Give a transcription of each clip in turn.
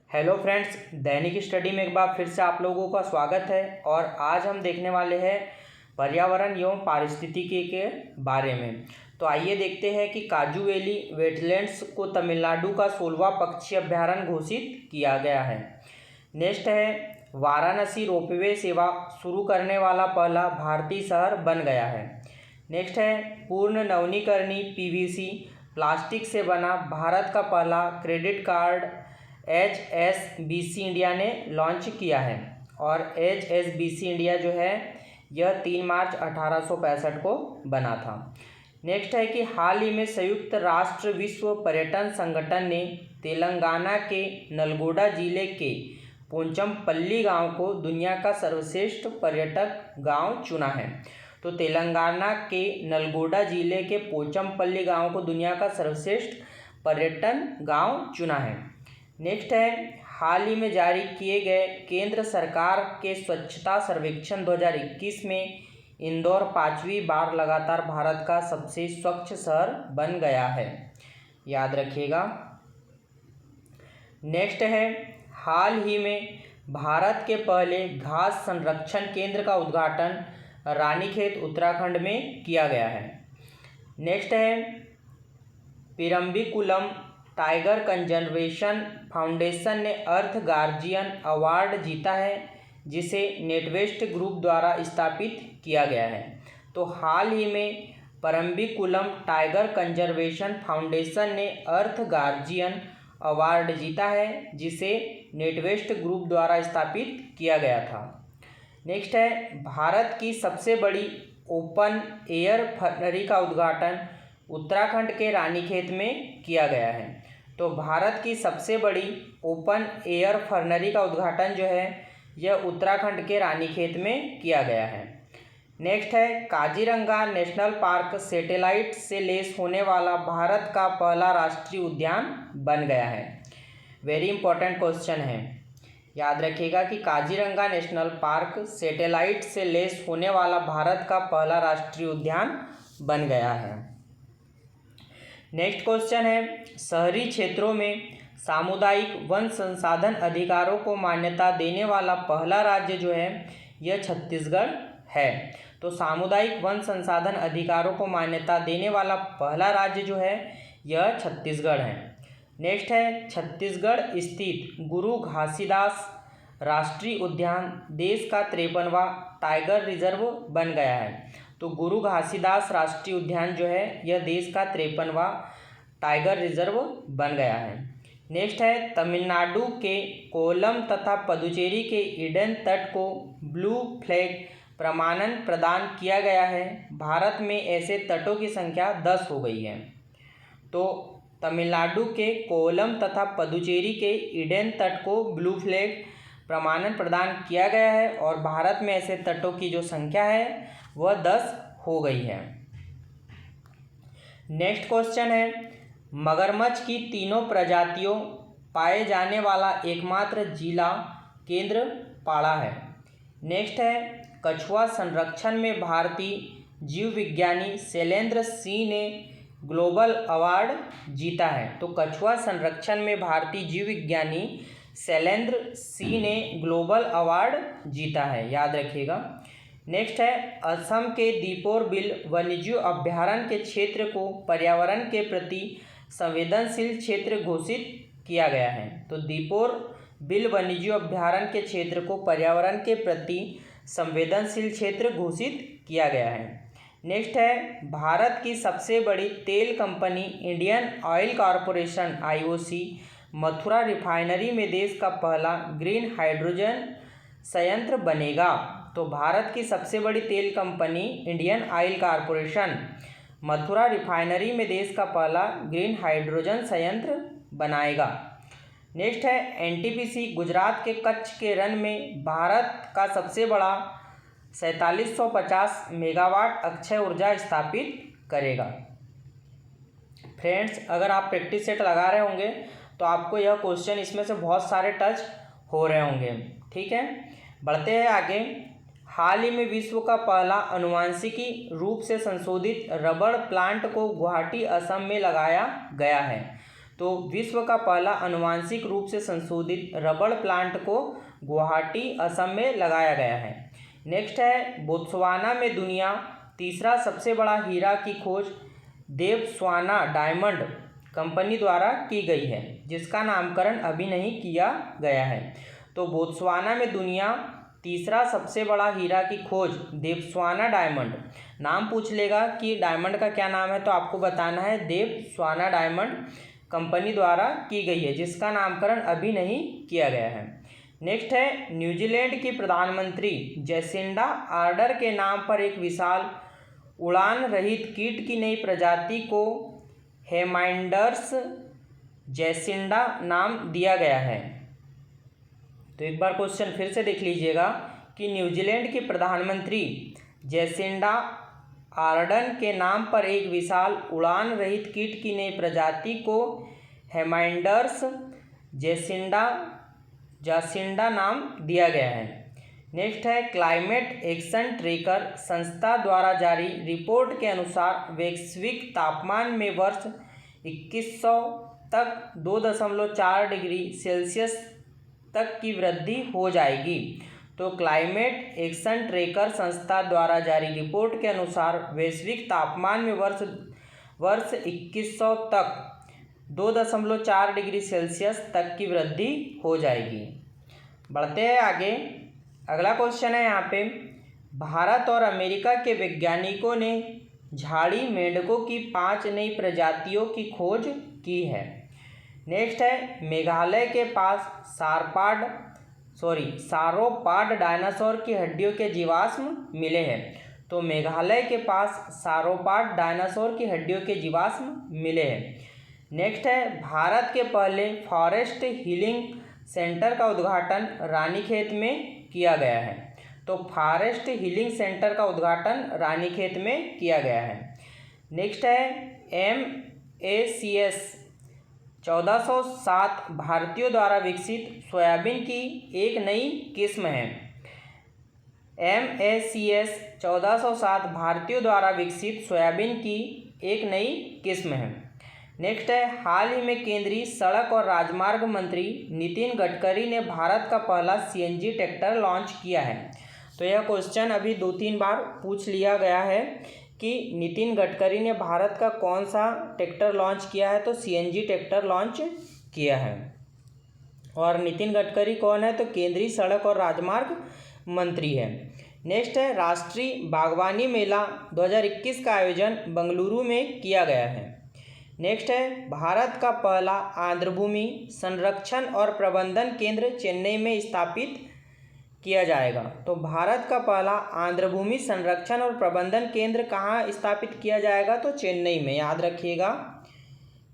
Hello friends, दैनिक study में एक बार फिर से आप लोगों का स्वागत है। और आज हम देखने वाले हैं पर्यावरण एवं पारिस्थितिकी के बारे में। तो आइए देखते हैं कि काजू वैली वेटलैंड्स को तमिलनाडु का 16वां पक्षी अभ्यारण्य घोषित किया गया है। नेक्स्ट है, वाराणसी रोपवे सेवा शुरू करने वाला पहला भारतीय शहर बन गया है। नेक्स्ट है, पूर्ण नवीनीकरणीय पीवीसी प्लास्टिक से बना भारत का पहला क्रेडिट कार्ड HSBC इंडिया ने लॉन्च किया है। और HSBC इंडिया जो है यह 3 मार्च 1865 को बना था। नेक्स्ट है कि हाल ही में संयुक्त राष्ट्र विश्व पर्यटन संगठन ने तेलंगाना के नलगोंडा जिले के पोचमपल्ली गांव को दुनिया का सर्वश्रेष्ठ पर्यटक गांव चुना है। तो तेलंगाना के नलगोंडा जिले के पोचमपल्ली गांव को दुनिया का सर्वश्रेष्ठ पर्यटन गांव चुना है। नेक्स्ट है, हाल ही में जारी किए गए केंद्र सरकार के स्वच्छता सर्वेक्षण 2021 में इंदौर 5वीं बार लगातार भारत का सबसे स्वच्छ शहर बन गया है, याद रखिएगा। नेक्स्ट है, हाल ही में भारत के पहले घास संरक्षण केंद्र का उद्घाटन रानीखेत उत्तराखंड में किया गया है। नेक्स्ट है, पेरम्बिकुलम टाइगर कंजर्वेशन फाउंडेशन ने अर्थ गार्जियन अवार्ड जीता है, जिसे नेटवेस्ट ग्रुप द्वारा स्थापित किया गया है। तो हाल ही में परम्बिकुलम टाइगर कंजर्वेशन फाउंडेशन ने अर्थ गार्जियन अवार्ड जीता है, जिसे नेटवेस्ट ग्रुप द्वारा स्थापित किया गया था। नेक्स्ट है, भारत की सबसे बड़ी ओपन एयर फर्नरी का उद्घाटन उत्तराखंड के रानीखेत में किया गया है। तो भारत की सबसे बड़ी ओपन एयर फर्नरी का उद्घाटन जो है यह उत्तराखंड के रानीखेत में किया गया है। नेक्स्ट है, काजीरंगा नेशनल पार्क सैटेलाइट से लैस होने वाला भारत का पहला राष्ट्रीय उद्यान बन गया है। वेरी इंपॉर्टेंट क्वेश्चन है, याद रखिएगा कि काजीरंगा नेशनल पार्क सैटेलाइट से लैस होने वाला भारत का पहला राष्ट्रीय उद्यान बन गया है। नेक्स्ट क्वेश्चन है, शहरी क्षेत्रों में सामुदायिक वन संसाधन अधिकारों को मान्यता देने वाला पहला राज्य जो है यह छत्तीसगढ़ है। तो सामुदायिक वन संसाधन अधिकारों को मान्यता देने वाला पहला राज्य जो है यह छत्तीसगढ़ है। नेक्स्ट है, छत्तीसगढ़ स्थित गुरु घासीदास राष्ट्रीय उद्यान देश का 53वां टाइगर रिजर्व बन गया है। तो गुरु घासीदास राष्ट्रीय उद्यान जो है यह देश का 53वां टाइगर रिजर्व बन गया है। नेक्स्ट है, तमिलनाडु के कोल्लम तथा पुदुचेरी के ईडन तट को ब्लू फ्लैग प्रमाणन प्रदान किया गया है। भारत में ऐसे तटों की संख्या 10 हो गई है। तो तमिलनाडु के कोल्लम तथा पुदुचेरी के ईडन तट को ब्लू फ्लैग प्रमाणन प्रदान किया गया है और भारत में ऐसे तटों की जो संख्या है वह 10 हो गई है। नेक्स्ट क्वेश्चन है, मगरमच्छ की तीनों प्रजातियों पाए जाने वाला एकमात्र जिला केंद्रपाड़ा है। नेक्स्ट है, कछुआ संरक्षण में भारतीय जीव विज्ञानी शैलेंद्र सिंह ने ग्लोबल अवार्ड जीता है। तो कछुआ संरक्षण में भारतीय जीव विज्ञानी शैलेंद्र सिंह ने ग्लोबल अवार्ड जीता है, याद रखिएगा। नेक्स्ट है, असम के दीपोर बिल वन्यजीव अभ्यारण्य के क्षेत्र को पर्यावरण के प्रति संवेदनशील क्षेत्र घोषित किया गया है। तो दीपोर बिल वन्यजीव अभ्यारण्य के क्षेत्र को पर्यावरण के प्रति संवेदनशील क्षेत्र घोषित किया गया है। नेक्स्ट है, भारत की सबसे बड़ी तेल company Indian oil corporation IOC Mathura refinery में देश का पहला ग्रीन हाइड्रोजन संयंत्र बनेगा। तो भारत की सबसे बड़ी तेल company Indian oil corporation Mathura refinery में देश का पहला ग्रीन हाइड्रोजन संयंत्र बनाएगा। नेक्स्ट है, NTPC गुजरात के कच्छ के रण में भारत का सबसे बड़ा 4750 मेगावाट अक्षय ऊर्जा स्थापित करेगा। फ्रेंड्स, अगर आप प्रैक्टिस सेट लगा रहे होंगे तो आपको यह क्वेश्चन इसमें से बहुत सारे टच हो रहे होंगे। ठीक है, बढ़ते हैं आगे। हाल ही में विश्व का पहला आनुवंशिकी रूप से संशोधित रबड़ प्लांट को गुवाहाटी असम में लगाया गया है। तो विश्व का पहला आनुवांशिक रूप से संशोधित रबड़ प्लांट को गुवाहाटी असम में लगाया गया है। नेक्स्ट है, बोत्सवाना में दुनिया तीसरा सबसे बड़ा हीरा की खोज देवस्वाना डायमंड कंपनी द्वारा की गई है, जिसका नामकरण अभी नहीं किया गया है। तो बोत्सवाना में दुनिया तीसरा सबसे बड़ा हीरा की खोज देवस्वाना डायमंड, नाम पूछ लेगा कि डायमंड का क्या नाम है, तो आपको बताना है देवस्वाना डायमंड कंपनी द्वारा की गई है, जिसका नामकरण अभी नहीं किया गया है। नेक्स्ट है, न्यूजीलैंड की प्रधानमंत्री जैसिंडा आर्डर के नाम पर एक विशाल उड़ान रहित कीट की नई प्रजाति को हेमाइंडर्स जैसिंडा नाम दिया गया है। तो एक बार क्वेश्चन फिर से देख लीजिएगा कि न्यूजीलैंड की प्रधानमंत्री जैसिंडा आर्डन के नाम पर एक विशाल उड़ान रहित कीट की नई प्रजाति को हेमाइंडर्स जैसिंडा नाम दिया गया है। नेक्स्ट है, क्लाइमेट एक्शन ट्रेकर संस्था द्वारा जारी रिपोर्ट के अनुसार वैश्विक तापमान में वर्ष 2100 तक 2.4 डिग्री सेल्सियस तक की वृद्धि हो जाएगी। तो क्लाइमेट एक्शन ट्रेकर संस्था द्वारा जारी रिपोर्ट के अनुसार वैश्विक तापमान में वर्ष 2100 तक 2.4 डिग्री सेल्सियस तक की वृद्धि हो जाएगी। बढ़ते हैं आगे। अगला क्वेश्चन है यहाँ पे, भारत और अमेरिका के वैज्ञानिकों ने झाड़ी मेंढकों की 5 नई प्रजातियों की खोज की है। नेक्स्ट है, मेघालय के पास सारोपाड डायनासोर की हड्डियों के जीवाश्म मिले हैं। तो मेघालय के पास सारोपाड डायनासोर की हड्डियों के जीवाश्म मिले हैं। नेक्स्ट है, भारत के पहले फॉरेस्ट हीलिंग सेंटर का उद्घाटन रानीखेत में किया गया है। तो फॉरेस्ट हीलिंग सेंटर का उद्घाटन रानीखेत में किया गया है। नेक्स्ट है, MACS 1407 भारतीयों द्वारा विकसित सोयाबीन की एक नई किस्म है। MACS 1407 भारतीयों द्वारा विकसित सोयाबीन की एक नई किस्म है। नेक्स्ट है, हाल ही में केंद्रीय सड़क और राजमार्ग मंत्री नितिन गडकरी ने भारत का पहला CNG ट्रैक्टर लॉन्च किया है। तो यह क्वेश्चन अभी 2-3 बार पूछ लिया गया है कि नितिन गडकरी ने भारत का कौन सा ट्रैक्टर लॉन्च किया है, तो CNG ट्रैक्टर लॉन्च किया है। और नितिन गडकरी कौन है, तो केंद्रीय सड़क और राजमार्ग मंत्री है। नेक्स्ट है, राष्ट्रीय बागवानी मेला 2021 का आयोजन बेंगलुरु में किया गया है। नेक्स्ट है, भारत का पहला आर्द्रभूमि संरक्षण और प्रबंधन केंद्र चेन्नई में स्थापित किया जाएगा। तो भारत का पहला आर्द्रभूमि संरक्षण और प्रबंधन केंद्र कहाँ स्थापित किया जाएगा, तो चेन्नई में, याद रखिएगा।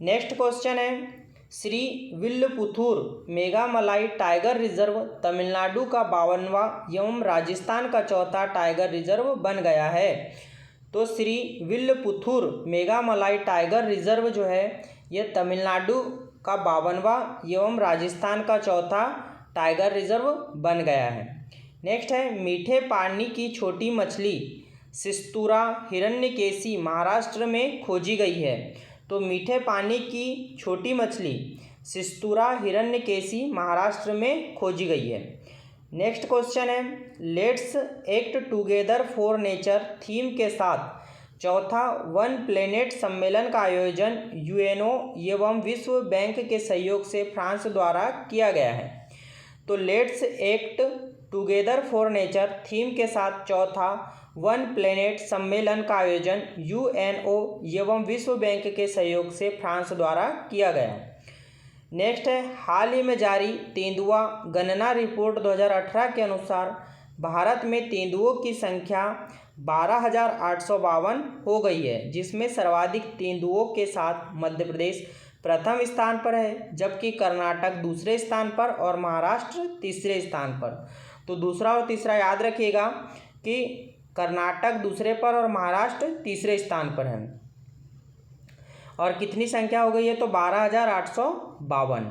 नेक्स्ट क्वेश्चन है, श्री विल्लपुथूर मेघामलाई टाइगर रिजर्व तमिलनाडु का 52वां एवं राजस्थान का 4था टाइगर रिजर्व बन गया है। तो श्री विल्लपुथूर मेघामलाई टाइगर रिजर्व जो है ये तमिलनाडु का 52वां एवं राजस्थान का 4था टाइगर रिजर्व बन गया है। नेक्स्ट है, मीठे पानी की छोटी मछली सिस्तूरा हिरण्यकेशी महाराष्ट्र में खोजी गई है। तो मीठे पानी की छोटी मछली सिस्तूरा हिरण्यकेशी महाराष्ट्र में खोजी गई है। नेक्स्ट क्वेश्चन है, let's act together for nature theme के साथ 4था वन प्लेनेट सम्मेलन का आयोजन UNO एवं विश्व बैंक के सहयोग से फ्रांस द्वारा किया गया है। तो let's act together for nature theme के साथ 4था वन प्लेनेट सम्मेलन का आयोजन UNO एवं विश्व बैंक के सहयोग से फ्रांस द्वारा किया गया है। नेक्स्ट है, हाल ही में जारी तेंदुआ गणना रिपोर्ट 2018 के अनुसार भारत में तेंदुओं की संख्या 12,852 हो गई है, जिसमें सर्वाधिक तेंदुओं के साथ मध्य प्रदेश प्रथम स्थान पर है, जबकि कर्नाटक दूसरे स्थान पर और महाराष्ट्र तीसरे स्थान पर। तो दूसरा और तीसरा याद रखिएगा कि कर्नाटक दूसरे पर और महाराष्ट्र तीसरे स्थान पर है। और कितनी संख्या हो गई है, तो 12,852।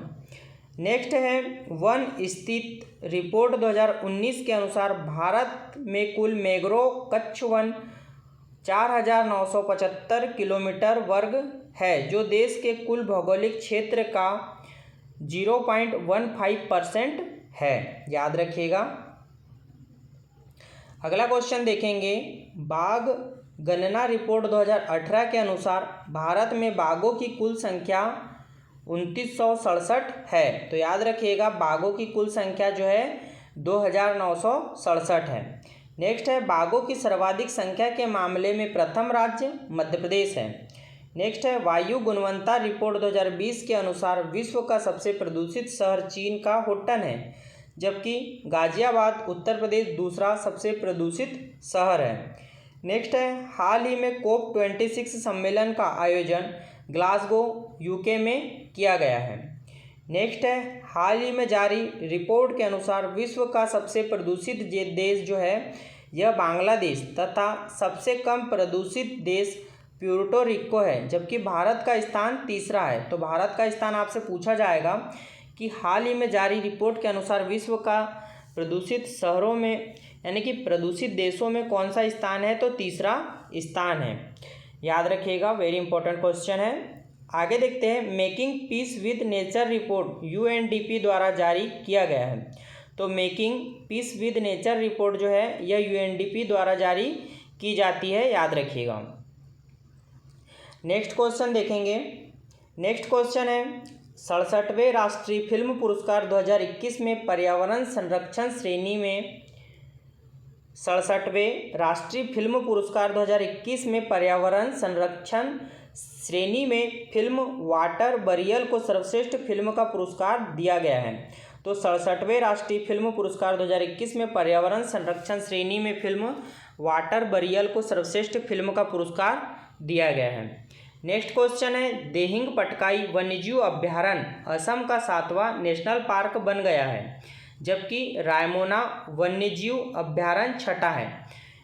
नेक्स्ट है, वन स्थित रिपोर्ट 2019 के अनुसार भारत में कुल मैंग्रोव कच्छ वन 4,975 किलोमीटर वर्ग है जो देश के कुल भौगोलिक क्षेत्र का 0.15% है। याद रखिएगा। अगला क्वेश्चन देखेंगे, बाघ गणना रिपोर्ट 2018 के अनुसार भारत में बाघों की कुल संख्या 2967 है। तो याद रखिएगा, बाघों की कुल संख्या जो है 2967 है। नेक्स्ट है, बाघों की सर्वाधिक संख्या के मामले में प्रथम राज्य मध्य प्रदेश है। नेक्स्ट है, वायु गुणवत्ता रिपोर्ट 2020 के अनुसार विश्व का सबसे प्रदूषित शहर चीन का होटन है, जबकि गाजियाबाद उत्तर प्रदेश दूसरा सबसे प्रदूषित शहर है। नेक्स्ट है, हाल ही में COP26 सम्मेलन का आयोजन ग्लासगो यूके में किया गया है। नेक्स्ट है, हाल ही में जारी रिपोर्ट के अनुसार विश्व का सबसे प्रदूषित देश जो है यह बांग्लादेश तथा सबसे कम प्रदूषित देश प्यूर्टो रिको है, जबकि भारत का स्थान तीसरा है। तो भारत का स्थान आपसे पूछा जाएगा कि हाल ही में जारी रिपोर्ट के अनुसार विश्व का प्रदूषित शहरों में यानी कि प्रदूषित देशों में कौन सा स्थान है, तो तीसरा स्थान है। याद रखिएगा, वेरी इंपॉर्टेंट क्वेश्चन है। आगे देखते हैं, making peace with nature report UNDP द्वारा जारी किया गया है। तो making peace with nature report जो है यह UNDP द्वारा जारी की जाती है। याद रखिएगा। नेक्स्ट क्वेश्चन देखेंगे। नेक्स्ट क्वेश्चन है, 67वें राष्ट्रीय फिल्म पुरस्कार 2021 में पर्यावरण संरक्षण श्रेणी में 67वें राष्ट्रीय फिल्म पुरस्कार 2021 में पर्यावरण संरक्षण श्रेणी में फिल्म वाटर बरियल को सर्वश्रेष्ठ फिल्म का पुरस्कार दिया गया है। तो 67वें राष्ट्रीय फिल्म पुरस्कार 2021 में पर्यावरण संरक्षण श्रेणी में फिल्म वाटर बरियल को सर्वश्रेष्ठ फिल्म का पुरस्कार दिया गया है। नेक्स्ट क्वेश्चन है, देहिंग पटकाई वन्यजीव अभ्यारण्य असम का 7वां नेशनल पार्क बन गया है, जबकि रायमोना वन्यजीव अभ्यारण्य छठा है।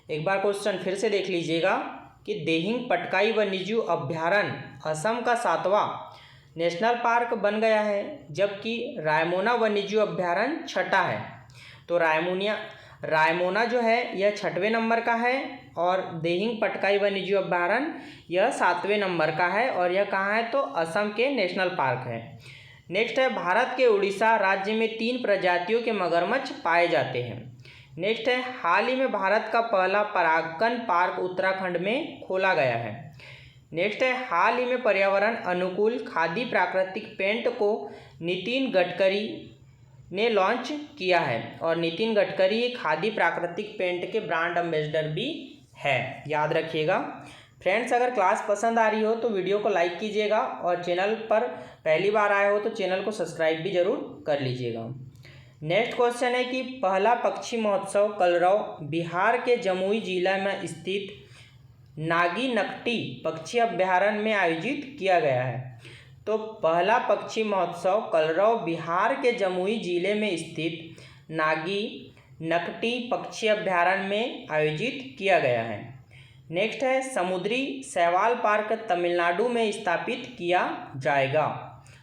एक बार क्वेश्चन फिर से देख लीजिएगा कि देहिंग पटकाई वन्यजीव अभ्यारण्य असम का 7वां नेशनल पार्क बन गया है, जबकि रायमोना वन्यजीव अभ्यारण्य छठा है। तो रायमोना जो है यह 6वें नंबर का है और देहिंग पटकाई वन्यजीव अभ्यारण्य यह 7वें नंबर का है और यह कहाँ है, तो असम के नेशनल पार्क है। नेक्स्ट है, भारत के उड़ीसा राज्य में 3 प्रजातियों के मगरमच्छ पाए जाते हैं। नेक्स्ट है, हाल ही में भारत का पहला परागकण पार्क उत्तराखंड में खोला गया है। नेक्स्ट है, हाल ही में पर्यावरण अनुकूल खादी प्राकृतिक पेंट को नितिन गडकरी ने लॉन्च किया है और नितिन गडकरी खादी प्राकृतिक पेंट के ब्रांड एम्बेसडर भी है। याद रखिएगा। फ्रेंड्स, अगर क्लास पसंद आ रही हो तो वीडियो को लाइक कीजिएगा और चैनल पर पहली बार आए हो तो चैनल को सब्सक्राइब भी जरूर कर लीजिएगा। नेक्स्ट क्वेश्चन है कि पहला पक्षी महोत्सव कलरव बिहार के जमुई जिला में स्थित नागी नकटी पक्षी अभ्यारण्य में आयोजित किया गया है। तो पहला पक्षी महोत्सव कलरव बिहार के जमुई जिले में स्थित नागी नकटी पक्षी अभ्यारण्य में आयोजित किया गया है। नेक्स्ट है, समुद्री शैवाल पार्क तमिलनाडु में स्थापित किया जाएगा।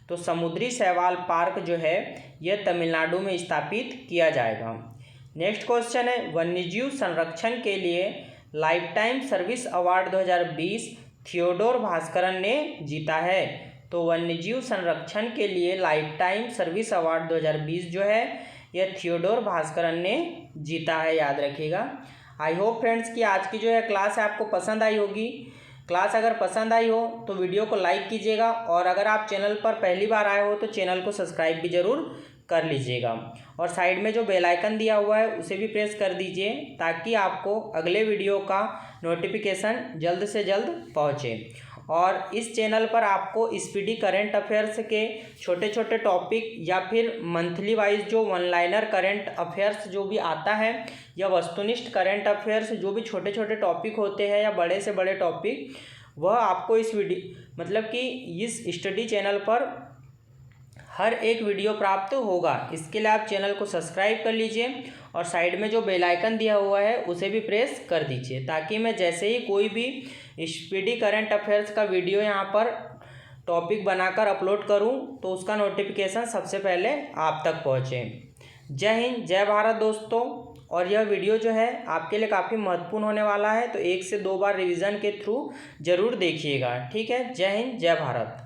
तो समुद्री शैवाल पार्क जो है यह तमिलनाडु में स्थापित किया जाएगा। नेक्स्ट क्वेश्चन है, वन्यजीव संरक्षण के लिए life time service award 2020 Theodore Bhaskaran ने जीता है। तो वन्यजीव संरक्षण के लिए लाइफ टाइम सर्विस अवार्ड 2020 जो है यह थियोडोर भास्करन ने जीता है। याद रखिएगा। आई होप फ्रेंड्स कि आज की जो है क्लास है आपको पसंद आई होगी। क्लास अगर पसंद आई हो तो वीडियो को लाइक कीजिएगा और अगर आप चैनल पर पहली बार आए हो तो चैनल को सब्सक्राइब भी ज़रूर कर लीजिएगा और साइड में जो बेल आइकन दिया हुआ है उसे भी प्रेस कर दीजिए ताकि आपको अगले वीडियो का नोटिफिकेशन जल्द से जल्द पहुँचे। और इस चैनल पर आपको स्पीडी करंट अफेयर्स के छोटे छोटे टॉपिक या फिर मंथली वाइज जो वन लाइनर करंट अफेयर्स जो भी आता है या वस्तुनिष्ठ करंट अफेयर्स जो भी छोटे छोटे टॉपिक होते हैं या बड़े से बड़े टॉपिक वह आपको इस इस स्टडी चैनल पर हर एक वीडियो प्राप्त होगा। इसके लिए आप चैनल को सब्सक्राइब कर लीजिए और साइड में जो बेल आइकन दिया हुआ है उसे भी प्रेस कर दीजिए ताकि मैं जैसे ही कोई भी स्पीडी करंट अफेयर्स का वीडियो यहाँ पर टॉपिक बनाकर अपलोड करूँ तो उसका नोटिफिकेशन सबसे पहले आप तक पहुँचे। जय हिंद, जय भारत दोस्तों। और यह वीडियो जो है आपके लिए काफ़ी महत्वपूर्ण होने वाला है, तो 1 से 2 बार रिवीजन के थ्रू ज़रूर देखिएगा। ठीक है, जय हिंद, जय भारत।